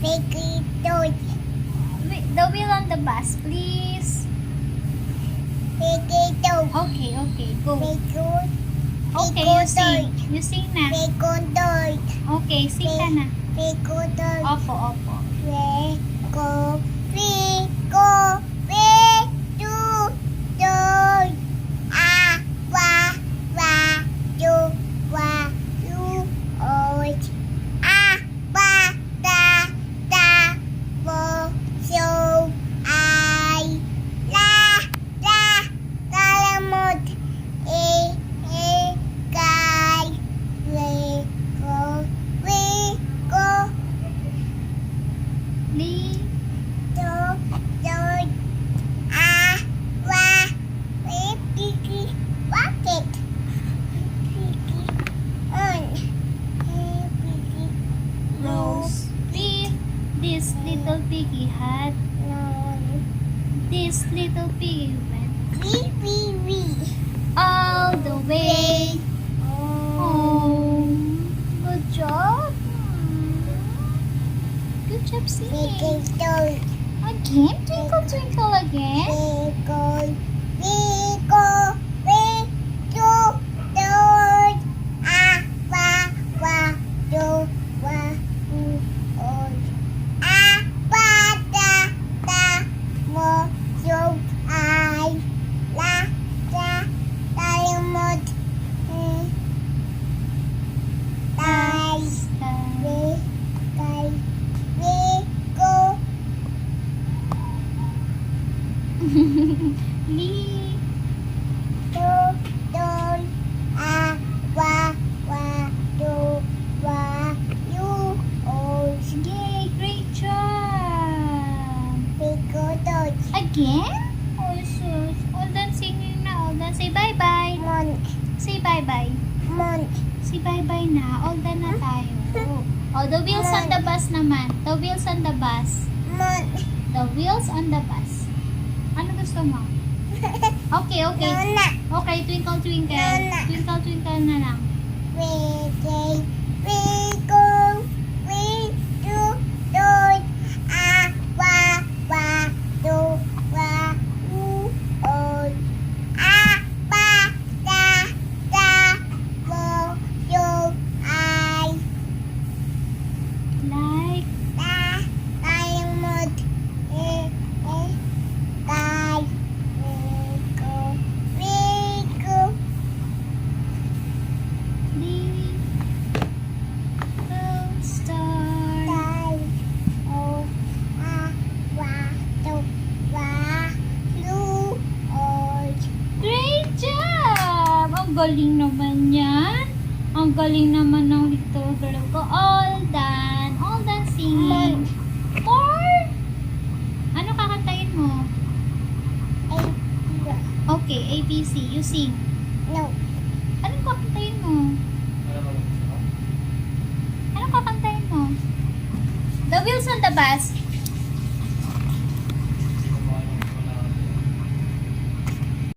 Piggy toy. The wheel on the bus, please. Piggy toy. Okay, okay, go. Piggy. Okay, you sing. You sing na. Piggy toy. Okay, sing ka na. Piggy toy. Opo, opo. Piggy. Piggy. Piggy. Toy. Ah, wa, wa, you, wa, you, oi. Ah, wa, da, da, wo, so, I, la, kalamot, kay, we, go, Li. to, toy, ah, wa, piggy, bucket, piggy, on, piggy, Rose. Beef. This little piggy had. no, This little piggy went wee, all the way home. Good job. Good job singing. Piggy toy. Again, twinkle twinkle again. Li. Yay, great job. Again? Oh, sus. All done singing na. All done. Say bye-bye. Say bye-bye. Say bye-bye na. All done na tayo. Oh, the wheels on the bus naman. The wheels on the bus. The wheels on the bus. Ano gusto mo? Okay, okay. Okay, twinkle, twinkle. Nana. Twinkle, twinkle na lang. Like, little star. Great job! Ang galing naman yan. Ang galing naman ng little girl ko. All done. All done singing. More? Ano kakantayin mo? Okay, ABC. You sing. No. Anong kakantayin mo? Anong kakantayin mo? The wheels on the bus.